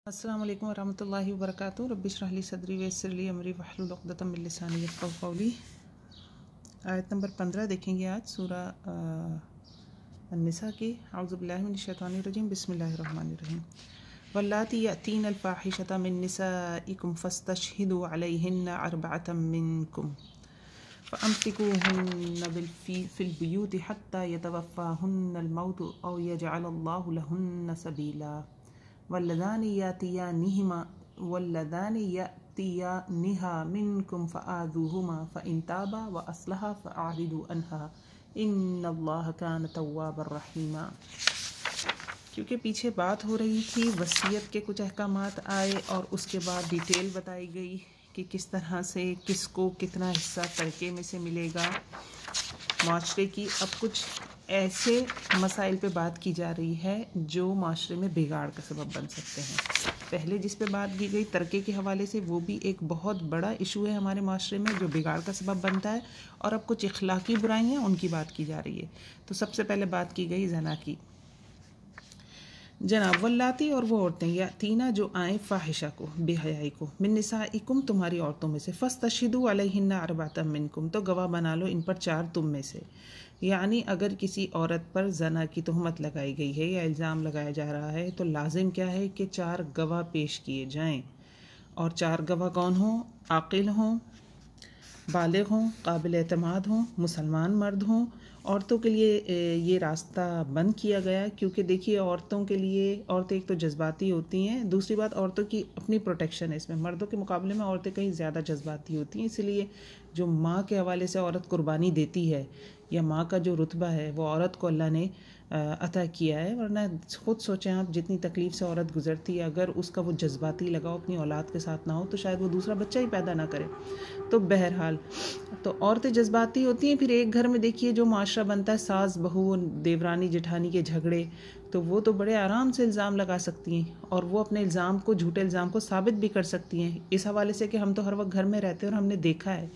अस्सलाम वालेकुम वरहमतुल्लाहि वबरकातुहू। रब्बि इश्रह ली सदरी वयस्सिर ली अमरी वहलुल उक़दतम मिन लिसानी यफ़क़हू क़ौली। आयत नंबर 15 देखेंगे आज सूरा अन्निसा की। औज़ु बिल्लाहि मिनश शैतानिर रजीम, बिस्मिल्लाहिर रहमानिर रहीम। वल्लाती यअतीनल फ़ाहिशता मिन निसाइकुम फ़स्तशहिदू अलैहिन्ना अर्बअतम मिनकुम फ़अम्सिकूहुन्ना फ़िल बुयूति हत्ता यतवफ़्फ़ाहुन्नल मौतु औ यजअलल्लाहु लहुन्ना सबीला। वल्लज़ानि यअतियानिहा मिनकुम फ़आज़ूहुमा फ़इन ताबा व अस्लहा फ़अरिदू अन्हा इन्नल्लाह कान तव्वाबर रहीमा। क्योंकि पीछे बात हो रही थी, वसीयत के कुछ अहकामात आए और उसके बाद डिटेल बताई गई कि किस तरह से किसको कितना हिस्सा तरके में से मिलेगा माशरे की। अब कुछ ऐसे मसाइल पे बात की जा रही है जो माशरे में बिगाड़ का सबब बन सकते हैं। पहले जिस पे बात की गई तरके के हवाले से, वो भी एक बहुत बड़ा इशू है हमारे माशरे में जो बिगाड़ का सबब बनता है। और अब कुछ इखलाकी बुराइयां, उनकी बात की जा रही है। तो सबसे पहले बात की गई जना की। जनाब वल्लाती, और वो औरतें या तीना जो आए फ़ाहिशा को, बेहयाई को, मिन निसाइकुम तुम्हारी औरतों में से, फ़स्तशहिदू अलैहिन्ना अर्बअतम मिनकुम तो गवाह बना लो इन पर 4 तुम में से। यानी अगर किसी औरत पर जना की तहमत लगाई गई है या इल्ज़ाम लगाया जा रहा है तो लाजिम क्या है कि 4 गवाह पेश किए जाएं। और 4 गवाह कौन हों? आकिल हों, बालिग हों, काबिल एतमाद हों, मुसलमान मर्द हों। औरतों के लिए ये रास्ता बंद किया गया क्योंकि देखिए औरतों के लिए, औरतें एक तो जज्बाती होती हैं, दूसरी बात औरतों की अपनी प्रोटेक्शन है इसमें। मर्दों के मुकाबले में औरतें कहीं ज़्यादा जज्बाती होती हैं, इसलिए जो माँ के हवाले से औरत कुर्बानी देती है या माँ का जो रुतबा है वो औरत को अल्लाह ने अता किया है। वरना खुद सोचें आप, जितनी तकलीफ़ से औरत गुजरती है, अगर उसका वो जज्बाती लगाव अपनी औलाद के साथ ना हो तो शायद वो दूसरा बच्चा ही पैदा ना करे। तो बहरहाल तो औरतें जज्बाती होती हैं। फिर एक घर में देखिए जो माशरा बनता है, सास बहू देवरानी जेठानी के झगड़े, तो वो तो बड़े आराम से इल्ज़ाम लगा सकती हैं और वो अपने इल्ज़ाम को, झूठे इल्ज़ाम को साबित भी कर सकती हैं इस हवाले से कि हम तो हर वक्त घर में रहते हैं और हमने देखा है।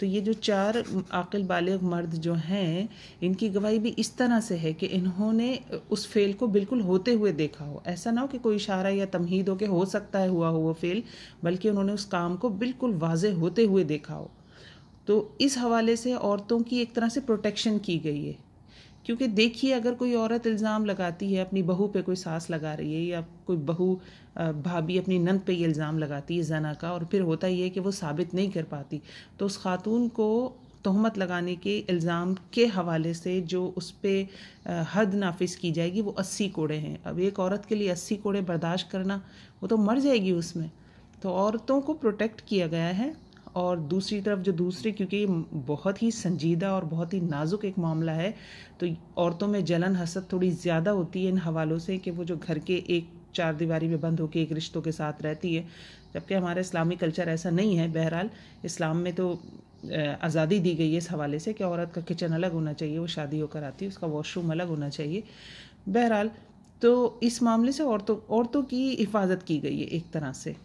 तो ये जो 4 आकिल बालिग मर्द जो हैं, इनकी गवाही भी इस तरह से है कि इन्होंने उस फेल को बिल्कुल होते हुए देखा हो। ऐसा ना हो कि कोई इशारा या तमहीद हो कि हो सकता है हुआ हो वो फेल, बल्कि उन्होंने उस काम को बिल्कुल वाज़े होते हुए देखा हो। तो इस हवाले से औरतों की एक तरह से प्रोटेक्शन की गई है। क्योंकि देखिए अगर कोई औरत इल्ज़ाम लगाती है अपनी बहू पे, कोई सास लगा रही है या कोई बहू भाभी अपनी नंद पे ये इल्ज़ाम लगाती है जना का, और फिर होता ही है कि वो साबित नहीं कर पाती, तो उस खातून को तहमत लगाने के इल्ज़ाम के हवाले से जो उस पर हद नाफिज की जाएगी वो 80 कोड़े हैं। अब एक औरत के लिए 80 कोड़े बर्दाश्त करना, वो तो मर जाएगी उसमें। तो औरतों को प्रोटेक्ट किया गया है। और दूसरी तरफ जो दूसरे, क्योंकि बहुत ही संजीदा और बहुत ही नाजुक एक मामला है, तो औरतों में जलन हसद थोड़ी ज़्यादा होती है इन हवालों से कि वो जो घर के एक 4 दीवारी में बंद होकर एक रिश्तों के साथ रहती है, जबकि हमारा इस्लामी कल्चर ऐसा नहीं है। बहरहाल इस्लाम में तो आज़ादी दी गई है इस हवाले से कि औरत का किचन अलग होना चाहिए, वो शादी होकर आती है, उसका वॉशरूम अलग होना चाहिए। बहरहाल तो इस मामले से औरतों की हिफाजत की गई है एक तरह से।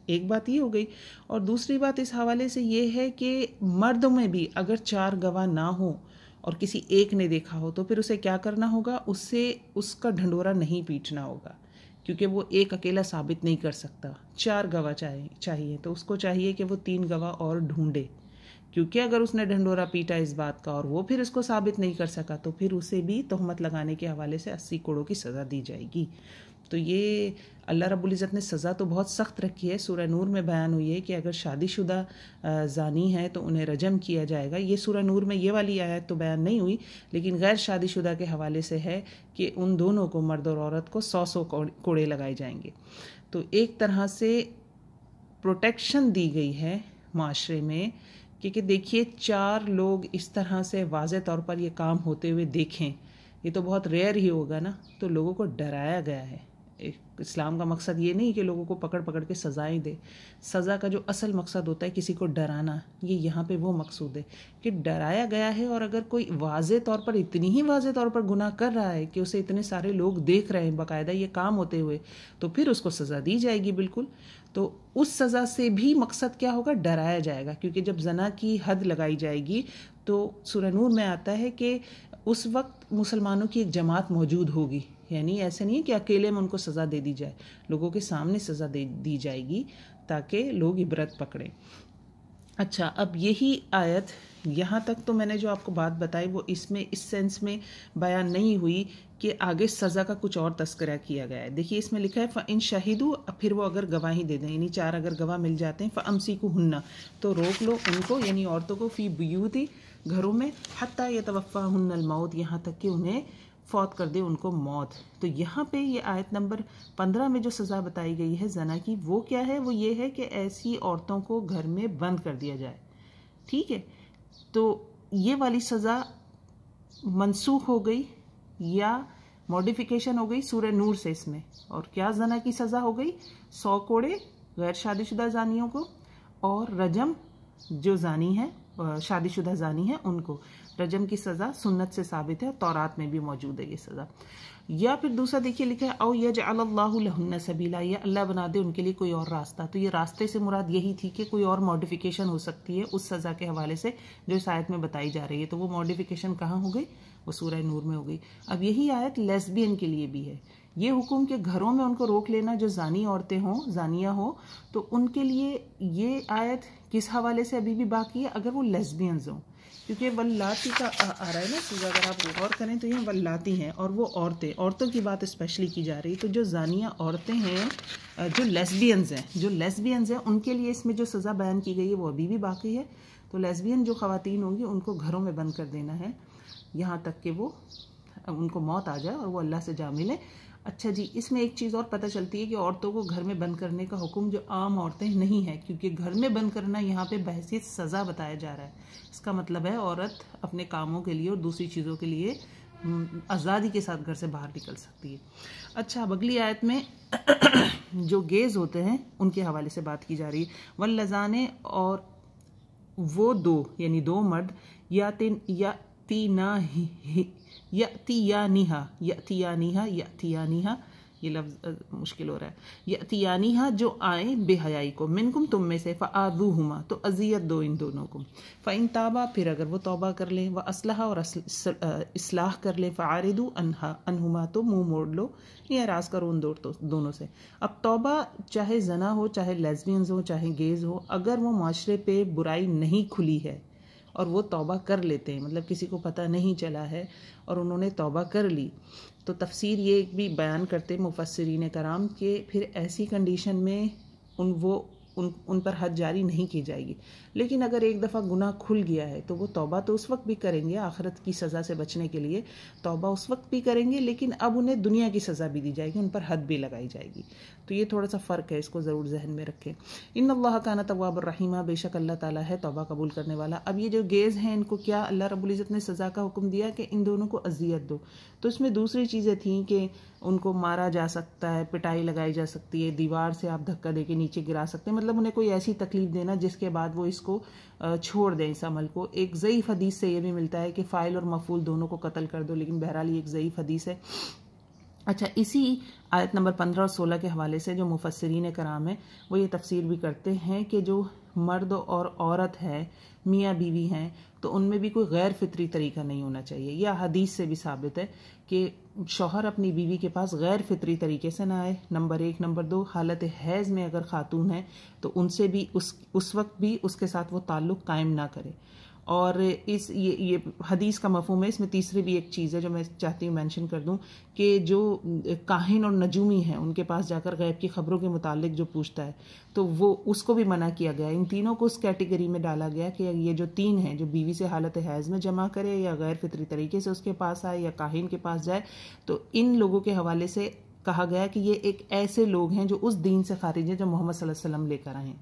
एक बात ये हो गई। और दूसरी बात इस हवाले से ये है कि मर्दों में भी अगर 4 गवाह ना हो और किसी एक ने देखा हो तो फिर उसे क्या करना होगा? उससे उसका ढंढोरा नहीं पीटना होगा, क्योंकि वो एक अकेला साबित नहीं कर सकता। 4 गवाह चाहिए तो उसको चाहिए कि वो 3 गवाह और ढूंढे, क्योंकि अगर उसने ढंढोरा पीटा इस बात का और वो फिर इसको साबित नहीं कर सका तो फिर उसे भी तहमत लगाने के हवाले से 80 कोड़ों की सज़ा दी जाएगी। तो ये अल्लाह रब्बुल इज़्ज़त ने सज़ा तो बहुत सख्त रखी है। सूरह नूर में बयान हुई है कि अगर शादीशुदा ज़ानी है तो उन्हें रजम किया जाएगा। ये सूरह नूर में ये वाली आयत तो बयान नहीं हुई, लेकिन गैर शादीशुदा के हवाले से है कि उन दोनों को, मर्द और औरत को, 100 कोड़े लगाए जाएंगे। तो एक तरह से प्रोटेक्शन दी गई है माशरे में, क्योंकि देखिए 4 लोग इस तरह से वाज़े तौर पर ये काम होते हुए देखें, ये तो बहुत रेयर ही होगा ना। तो लोगों को डराया गया है। इस्लाम का मकसद ये नहीं कि लोगों को पकड़ पकड़ के सज़ाएं दे। सज़ा का जो असल मकसद होता है किसी को डराना, ये यहाँ पे वो मकसूद है कि डराया गया है। और अगर कोई वाज़े तौर पर, इतनी ही वाज़े तौर पर गुनाह कर रहा है कि उसे इतने सारे लोग देख रहे हैं बाकायदा ये काम होते हुए, तो फिर उसको सज़ा दी जाएगी बिल्कुल। तो उस सज़ा से भी मकसद क्या होगा? डराया जाएगा। क्योंकि जब जना की हद लगाई जाएगी तो सूरह नूर में आता है कि उस वक्त मुसलमानों की एक जमात मौजूद होगी, यानी ऐसे नहीं है कि अकेले में उनको सज़ा दे दी जाए, लोगों के सामने सज़ा दे दी जाएगी ताकि लोग इबरत पकड़ें। अच्छा, अब यही आयत, यहाँ तक तो मैंने जो आपको बात बताई वो इसमें इस सेंस में बयान नहीं हुई कि आगे सज़ा का कुछ और तस्करा किया गया है। देखिए इसमें लिखा है फ़इन शहीदू, फिर वो अगर गवाही दे दें, यानी 4 अगर गवाह मिल जाते हैं, फ़अमसिकू हुन्ना, तो रोक लो उनको, यानी औरतों को, फ़ी बुयूती, घरों में, हत्ता यतवफ़ा हुन्नल मौत, यहाँ तक कि उन्हें फौत कर दे, उनको मौत। तो यहाँ पे ये आयत नंबर 15 में जो सज़ा बताई गई है जना की, वो क्या है? वो ये है कि ऐसी औरतों को घर में बंद कर दिया जाए। ठीक है, तो ये वाली सज़ा मनसूख हो गई या मॉडिफिकेशन हो गई सूरह नूर से इसमें। और क्या जना की सज़ा हो गई? 100 कोड़े गैर शादीशुदा जानियों को, और रजम जो जानी है, शादीशुदा जानी है, उनको रजम की सज़ा सुन्नत से साबित है, तौरात में भी मौजूद है ये सज़ा। या फिर दूसरा देखिए लिखा है औ यजअलल्लाहु लहुन्ना सबीला, या अल्लाह बना दे उनके लिए कोई और रास्ता। तो ये रास्ते से मुराद यही थी कि कोई और मॉडिफिकेशन हो सकती है उस सज़ा के हवाले से जो इस आयत में बताई जा रही है। तो वो मॉडिफिकेशन कहाँ हो गई? वो सूरह नूर में हो गई। अब यही आयत लेस्बियन के लिए भी है। ये हुक्म के घरों में उनको रोक लेना, जो जानी औरतें हों, जानिया हो, तो उनके लिए ये आयत किस हवाले से अभी भी बाकी है? अगर वो लेस्बियंस हों, क्योंकि वल्लाती का आ रहा है ना चीज़, अगर आप गौर करें तो ये वल्लाती हैं और वो औरतें, औरतों की बात स्पेशली की जा रही है। तो जो जानिया औरतें हैं, जो लेस्बियंस हैं, उनके लिए इसमें जो सज़ा बयान की गई है वो अभी भी बाकी है। तो लेस्बियन जो ख़वातीन होंगी उनको घरों में बंद कर देना है यहाँ तक कि वो उनको मौत आ जाए और वो अल्लाह से जा मिले। अच्छा जी, इसमें एक चीज़ और पता चलती है कि औरतों को घर में बंद करने का हुक्म जो आम औरतें नहीं है, क्योंकि घर में बंद करना यहाँ पे बहसीत सज़ा बताया जा रहा है। इसका मतलब है औरत अपने कामों के लिए और दूसरी चीज़ों के लिए आज़ादी के साथ घर से बाहर निकल सकती है। अच्छा, अब अगली आयत में जो गेज़ होते हैं उनके हवाले से बात की जा रही है। वल्लज़ाने, और वो दो, यानी 2 मर्द, यतियानिहा, ये लफ्ज़ मुश्किल हो रहा है, यतियानिहा, जो आए बेहयाई को, मिनकुम, तुम में से, फ़आज़ूहुमा, तो अज़ियत दो इन दोनों को, फ़इन ताबा, फिर अगर वो तौबा कर लें, व असलहा, और इस्लाह कर लें, फ़आरिदू अनहुमा, तो मुँह मोड़ लो या एराज़ करो उन दोनों से। अब तौबा चाहे जना हो, चाहे लेस्बियंस हो, चाहे गेज़ हो, अगर वो माशरे पे बुराई नहीं खुली है और वो तौबा कर लेते हैं, मतलब किसी को पता नहीं चला है और उन्होंने तौबा कर ली, तो तफसीर ये भी बयान करते मुफस्सिरीन कराम के फिर ऐसी कंडीशन में उन पर हद जारी नहीं की जाएगी। लेकिन अगर एक दफ़ा गुनाह खुल गया है तो वो तौबा तो उस वक्त भी करेंगे, आखिरत की सज़ा से बचने के लिए तौबा उस वक्त भी करेंगे, लेकिन अब उन्हें दुनिया की सज़ा भी दी जाएगी, उन पर हद भी लगाई जाएगी। तो ये थोड़ा सा फ़र्क है, इसको ज़रूर जहन में रखें। इन्नल्लाह काना तव्वाबुर रहीमा, बेशक अल्लाह ताला है तौबा कबूल करने वाला। अब ये जो गेज़ हैं, इनको क्या अल्लाह रब्बुल इज़्ज़त ने सज़ा का हुक्म दिया कि इन दोनों को अज़ियत दो। तो इसमें दूसरी चीज़ें थीं कि उनको मारा जा सकता है, पिटाई लगाई जा सकती है, दीवार से आप धक्का दे के नीचे गिरा सकते हैं, मतलब उन्हें कोई ऐसी तकलीफ देना जिसके बाद वो इसको छोड़ दें इस अमल को। एक ज़ईफ़ हदीस से ये भी मिलता है कि फ़ाइल और मफ़ूल दोनों को कत्ल कर दो, लेकिन बहरहाल ये एक ज़ईफ़ हदीस है। अच्छा, इसी आयत नंबर 15 और 16 के हवाले से जो मुफस्सिरीन कराम है वो ये तफसीर भी करते हैं कि जो मर्द और औरत है, मियाँ बीवी हैं, तो उनमें भी कोई गैर फितरी तरीका नहीं होना चाहिए। यह हदीस से भी साबित है कि शौहर अपनी बीवी के पास गैर फितरी तरीके से ना आए, नंबर 1। नंबर 2, हालत हैज़ में अगर खातून है तो उनसे भी उस वक्त भी उसके साथ वो ताल्लुक़ कायम ना करे। और इस ये हदीस का मफ़हूम है। इसमें तीसरी भी एक चीज़ है जो मैं चाहती हूँ मेंशन कर दूँ कि जो काहिन और नजूमी हैं उनके पास जाकर गैब की ख़बरों के मुतालिक जो पूछता है तो वो उसको भी मना किया गया। इन तीनों को उस कैटेगरी में डाला गया कि ये जो 3 हैं, जो बीवी से हालत हैज़ में जमा करे या गैर फितरी तरीके से उसके पास आए या काहिन के पास जाए, तो इन लोगों के हवाले से कहा गया कि ये एक ऐसे लोग हैं जो उस दीन से खारिज हैं जो मोहम्मद सल्लल्लाहु अलैहि वसल्लम लेकर आए हैं।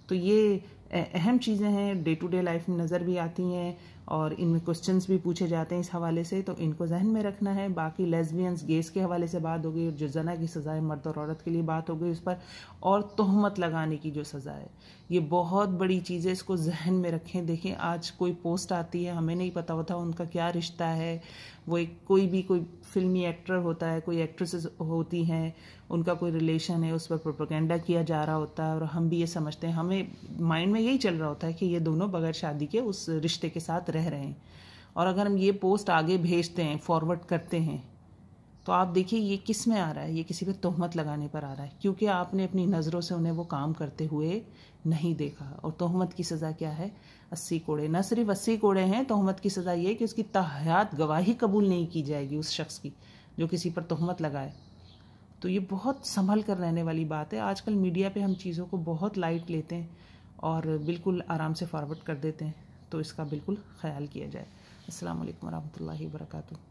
तो ये अहम चीज़ें हैं, डे टू डे लाइफ में नज़र भी आती हैं और इनमें क्वेश्चंस भी पूछे जाते हैं इस हवाले से, तो इनको जहन में रखना है। बाकी लेस्बियंस, गेस के हवाले से बात हो गई, जो जना की सज़ा मर्द और औरत के लिए बात हो गई उस पर, और तोहमत लगाने की जो सज़ा है, ये बहुत बड़ी चीज़ है, इसको जहन में रखें। देखें, आज कोई पोस्ट आती है, हमें नहीं पता होता उनका क्या रिश्ता है, वो एक कोई फिल्मी एक्टर होता है, कोई एक्ट्रेसेस होती हैं, उनका कोई रिलेशन है, उस पर प्रोपेगेंडा किया जा रहा होता है और हम भी ये समझते हैं, हमें माइंड में यही चल रहा होता है कि ये दोनों बगैर शादी के उस रिश्ते के साथ रह रहे हैं। और अगर हम ये पोस्ट आगे भेजते हैं, फॉरवर्ड करते हैं, तो आप देखिए ये किस में आ रहा है, ये किसी पे तोहमत लगाने पर आ रहा है, क्योंकि आपने अपनी नज़रों से उन्हें वो काम करते हुए नहीं देखा। और तोहमत की सज़ा क्या है? 80 कोड़े। न सिर्फ 80 कोड़े हैं, तोहमत की सज़ा ये कि उसकी ताहयात गवाही कबूल नहीं की जाएगी उस शख्स की जो किसी पर तोहमत लगाए। तो ये बहुत संभल कर रहने वाली बात है। आजकल मीडिया पे हम चीज़ों को बहुत लाइट लेते हैं और बिल्कुल आराम से फॉरवर्ड कर देते हैं, तो इसका बिल्कुल ख्याल किया जाए। अस्सलाम वालेकुम रहमतुल्लाहि व बरकातुहू।